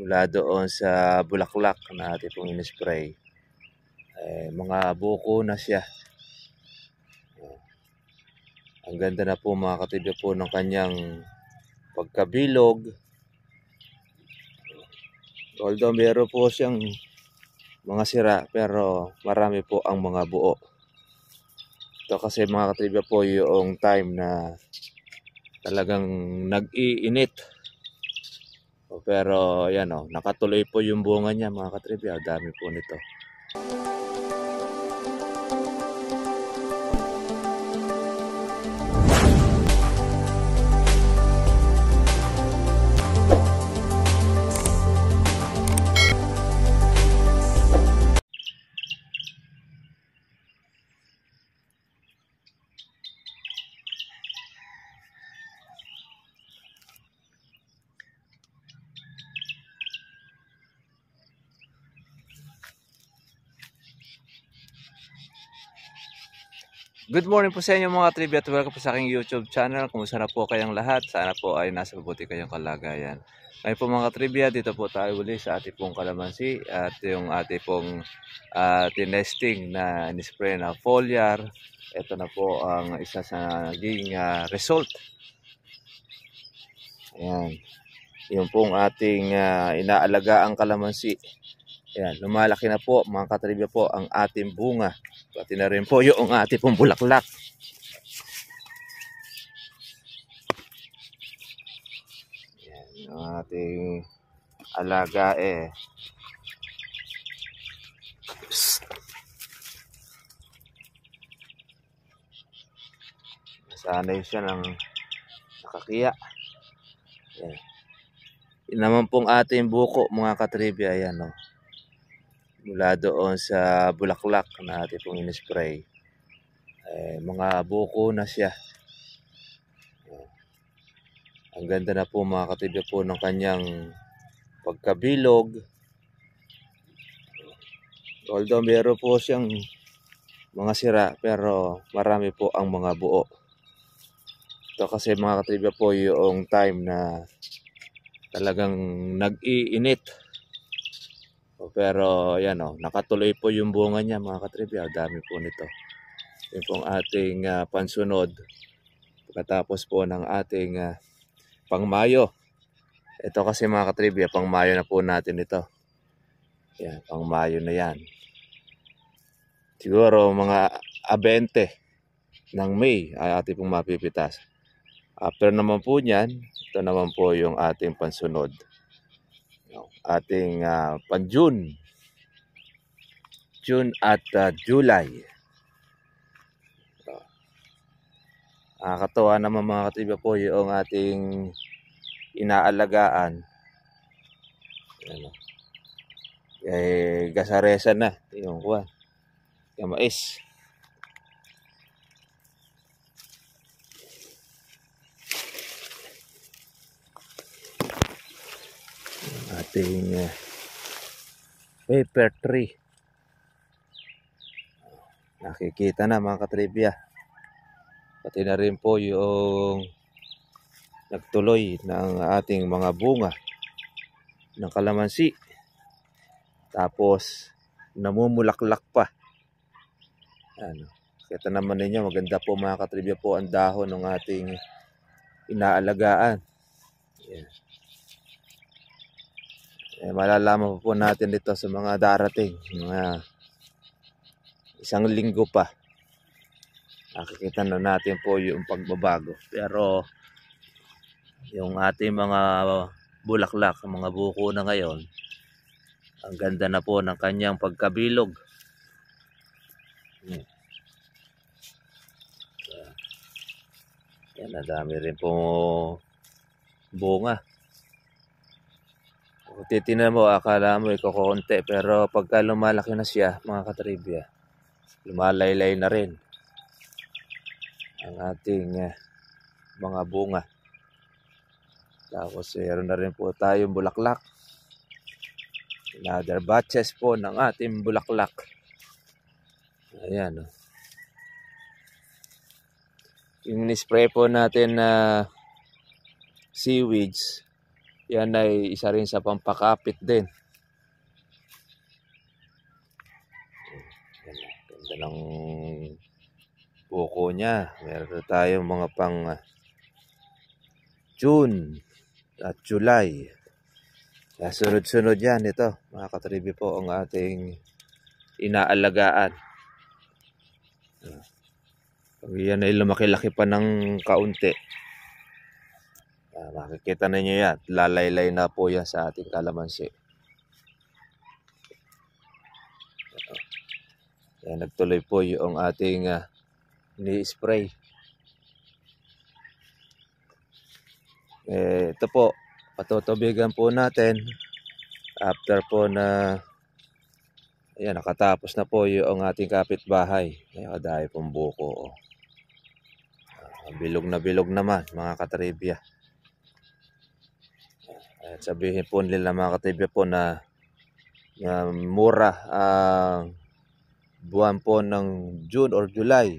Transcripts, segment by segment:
mula doon sa bulaklak na ating pong in-spray. Mga buko na siya. Ang ganda na po mga katibya po ng kanyang pagkabilog. Although meron po siyang mga sira pero marami po ang mga buo. Ito kasi mga katibya po yung time na talagang nag-iinit. Pero yan nakatuloy po yung bunga niya mga katribya. Dami po nito. Good morning po sa inyo mga trivia at welcome po sa aking YouTube channel. Kumusta na po kayong lahat? Sana po ay nasa mabuti kayong kalagayan. Ngayon po mga trivia, dito po tayo uli sa ating pong kalamansi at yung ating pong tinesting na in-spray na foliar. Ito na po ang isa sa naging result. Ayan. Yung pong ating inaalagaang kalamansi. Ayan, lumalaki na po mga katribya po ang ating bunga. Pati na rin po yung ating pong bulaklak. Ayan, yung ating alaga Nasanay siya ng nakakiya. Ayan. Yun naman pong ating buko mga katribya. Ayan mula doon sa bulaklak na ating pong in-spray. Mga buko na siya. Ang ganda na po mga katibya po ng kanyang pagkabilog. Although meron po siyang mga sira pero marami po ang mga buo. Ito kasi mga katibya po yung time na talagang nag-iinit. Pero yan nakatuloy po yung bunga niya mga katribya. Dami po nito. Yung pong ating pansunod. Pagkatapos po ng ating pangmayo. Ito kasi mga katribya, pangmayo na po natin ito. Yan, pangmayo na yan. Siguro mga 20 ng May ay ating pong mapipitas. After naman po niyan, ito naman po yung ating pansunod. Ating pan-June. June at July. Nakakatuwa naman mga katibya po yung ating inaalagaan. Gasaresa na yung kuwan. Yung mais. Ating paper tree. Nakikita na mga katribya. Pati na rin po yung nagtuloy ng ating mga bunga ng kalamansi. Tapos namumulaklak pa. Kita naman ninyo, maganda po mga katribya po ang dahon ng ating inaalagaan. Malalaman po natin dito sa mga darating. Mga isang linggo pa. Nakikita na natin po yung pagbabago. Pero yung ating mga bulaklak, mga buko na ngayon, ang ganda na po ng kanyang pagkabilog. Yan, nadami rin po bunga. Kung titinan mo, akala mo ikukunti. Pero pagka lumalaki na siya, mga katribya, lumalaylay na rin ang ating mga bunga. Tapos meron na rin po tayong bulaklak. Another batches po ng ating bulaklak. Ayan. Yung spray po natin na seaweeds, Yan ay isa rin sa pampakapit din. Ganda ng buko niya. Meron tayong mga pang June at July. Kaya sunod-sunod yan ito. Mga katribi po ang ating inaalagaan. Pag yan ay lumaki-laki pa ng kaunti, makikita ninyo yan. Lalaylay na po yan sa ating kalamansi. Yan, nagtuloy po yung ating ni-spray. Ito po, patutubigan po natin after po na ayan, nakatapos na po yung ating kapitbahay. Ayan, dahil pong buko. Bilog na bilog naman mga katribya. At sabihin po nila mga katribya po na mura ang buwan po ng June or July.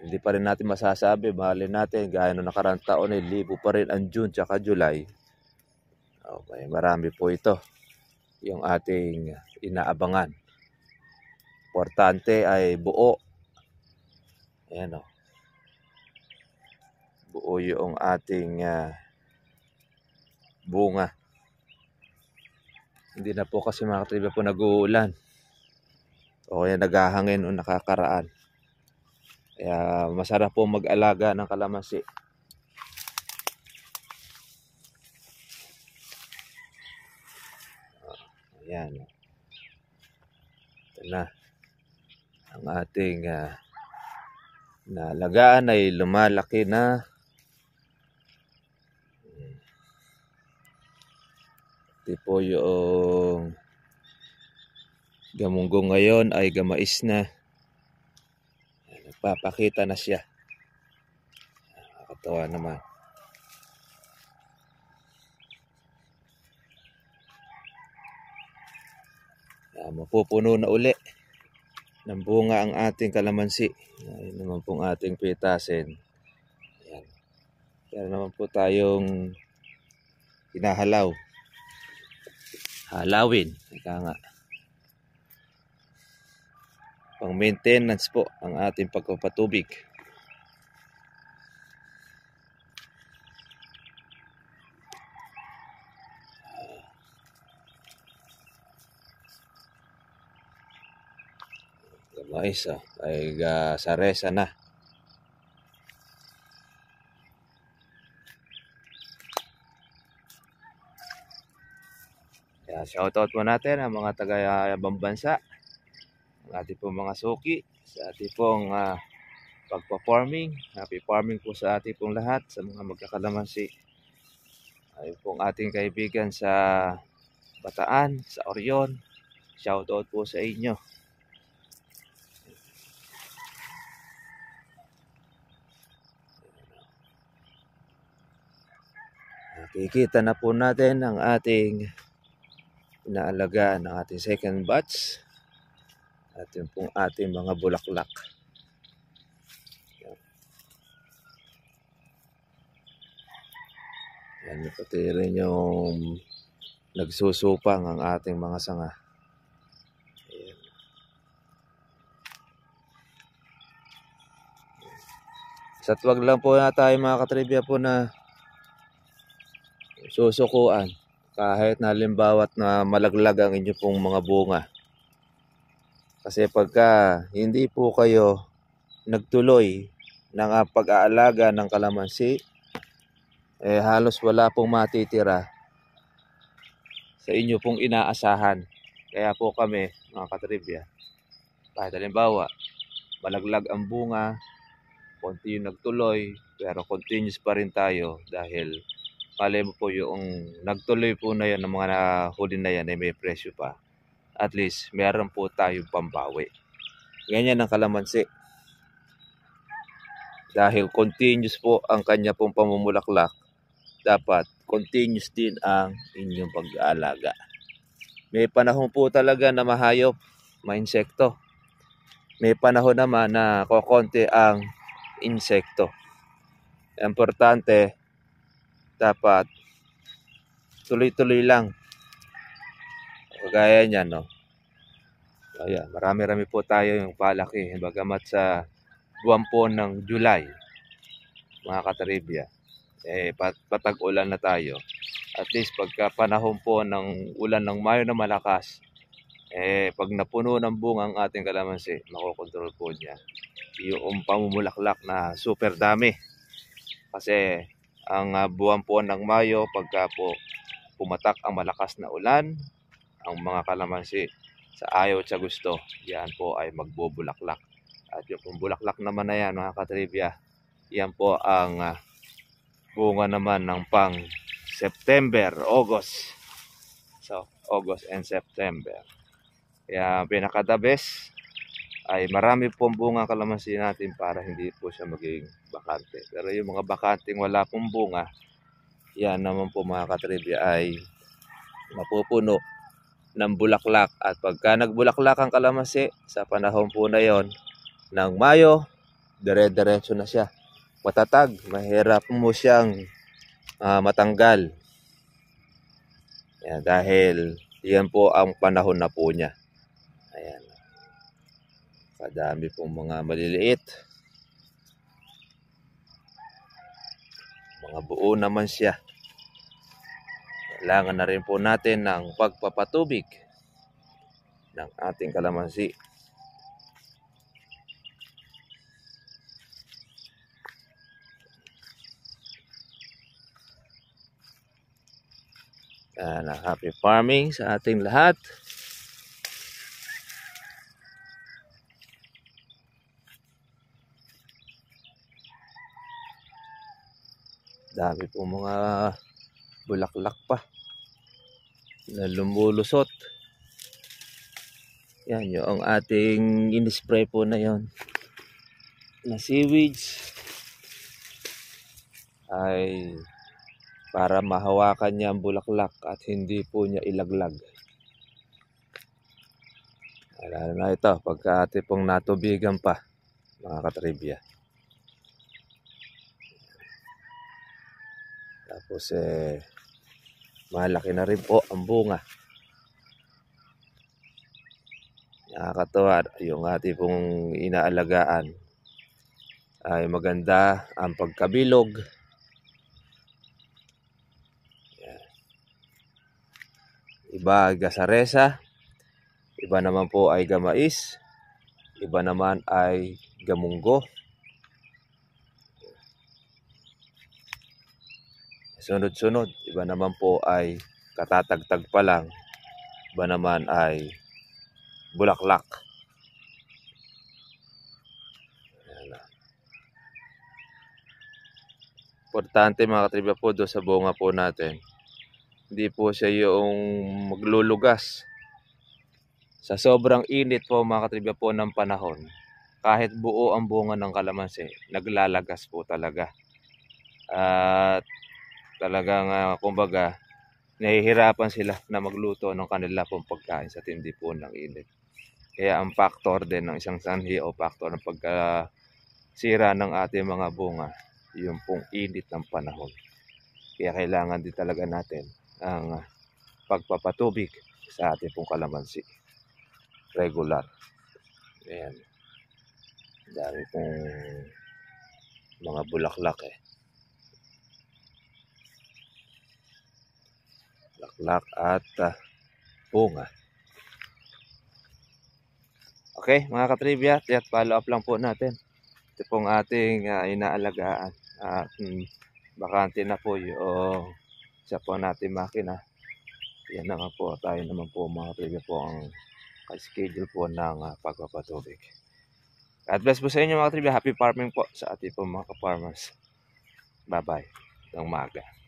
Hindi pa rin natin masasabi, mahalin natin gaya nung nakarang taon ay libo pa rin ang June tsaka July. Okay, marami po ito yung ating inaabangan. Importante ay buo. Ayan o. Buo yung ating bunga. Hindi na po kasi mga katribya po nag-uulan. O kaya naghahangin o nakakaraan. Kaya masarap po mag-alaga ng kalamansi. Ayan. Ito na. Ang ating naalagaan ay lumalaki na. Ito po yung gamunggong ngayon ay gamais na. Nagpapakita na siya. Nakakatawa naman. Mapupuno na uli ng bunga ang ating kalamansi. Ayun naman pong ating pitasin. Ayan. Kaya naman po tayong hinahalaw. Halawin. Ika nga. Pang maintenance po ang ating pagpapatubig. Gamais ay saresa na. Kaya shoutout po natin ang mga taga-ibang bansa. Ang ating pong mga suki. Sa ating pong pagpa-farming. Happy farming po sa ating pong lahat. Sa mga magkakalamansi. Ayun pong ating kaibigan sa Bataan, sa Orion. Shoutout po sa inyo. Nakikita na po natin ang ating inaalagaan ng ating second batch at yung pong ating mga bulaklak. Yan, pati rin yung nagsusupang ang ating mga sanga. Ayan. Sa tuwag lang po na tayo mga katribya po na susukuan. Kahit na halimbawa't na malaglag ang inyo pong mga bunga. Kasi pagka hindi po kayo nagtuloy ng pag-aalaga ng kalamansi, halos wala pong matitira sa inyo pong inaasahan. Kaya po kami, mga katribya, kahit halimbawa, malaglag ang bunga, konti yung nagtuloy, pero continuous pa rin tayo dahil palay mo po yung nagtuloy po na yan ng mga nahuli na yan ay may presyo pa. At least meron po tayong pambawi. Ganyan ang kalamansi. Dahil continuous po ang kanya pong pamumulaklak, dapat continuous din ang inyong pag-aalaga. May panahon po talaga na mahayop, mainsekto. May panahon naman na kokonti ang insekto. Importante, dapat tuloy-tuloy lang. Kagaya niyan, no? Ayan, marami-rami po tayo yung palaki. Bagamat sa buwan po ng July, mga katribya, patag-ulan na tayo. At least pagka panahon po ng ulan ng Mayo na malakas, pag napuno ng bunga ang ating kalamansi, makokontrol po niya yung pamumulaklak na super dami. Kasi ang buwan po ng Mayo, pagka po pumatak ang malakas na ulan, ang mga kalamansi sa ayaw at sa gusto, yan po ay magbubulaklak. At yung bulaklak naman na yan, mga katribya, yan po ang bunga naman ng pang September, August. So, August and September. Kaya pinaka-the best ay marami pong bunga kalamansi natin para hindi po siya maging bakante. Pero yung mga bakanting wala pong bunga, yan naman po mga katribya ay mapupuno ng bulaklak. At pagka nagbulaklak ang kalamansi sa panahon po na yon ng Mayo, dire-diretso na siya. Matatag, mahirap mo siyang matanggal. Yan, dahil yan po ang panahon na po niya. Ayan. Kadami pong mga maliliit. Mga buo naman siya. Kailangan na rin po natin ng pagpapatubig ng ating kalamansi. Happy farming sa ating lahat. Dami po mga bulaklak pa na lumulusot. Yan yung ating in-spray po na yon na seaweeds ay para mahawakan niya ang bulaklak at hindi po niya ilaglag. Lalo na ito pagka ating pong natubigan pa, mga katribya. Tapos malaki na rin po ang bunga. Nakakatuwa yung ating pong inaalagaan ay maganda ang pagkabilog. Iba gasaresa, iba naman po ay gamais, iba naman ay gamunggo. Sunod-sunod, iba naman po ay katatagtag pa lang, iba naman ay bulaklak. Importante mga katribya po doon sa bunga po natin. Hindi po siya yung maglulugas. Sa sobrang init po mga katribya po ng panahon, kahit buo ang bunga ng kalamansi, naglalagas po talaga. At talagang kumbaga, nahihirapan sila na magluto ng kanila pong pagkain sa tindi po ng init. Kaya ang factor din ng isang sanhi o factor ng pagkasira ng ating mga bunga, yung pong init ng panahon. Kaya kailangan din talaga natin ang pagpapatubig sa ating pong kalamansi. Regular. Ayan. Dami pong mga bulaklak Bulaklak at bunga. Okay, mga katribya, at follow up lang po natin. Ito pong ating inaalagaan. At bakante na po yung isa po natin makina. Yan na nga po, tayo naman po mga katribya po ang schedule po ng pagpapatubig. God bless po sa inyo mga katribya. Happy farming po sa ating po mga ka-farmers. Bye-bye. Ng maga.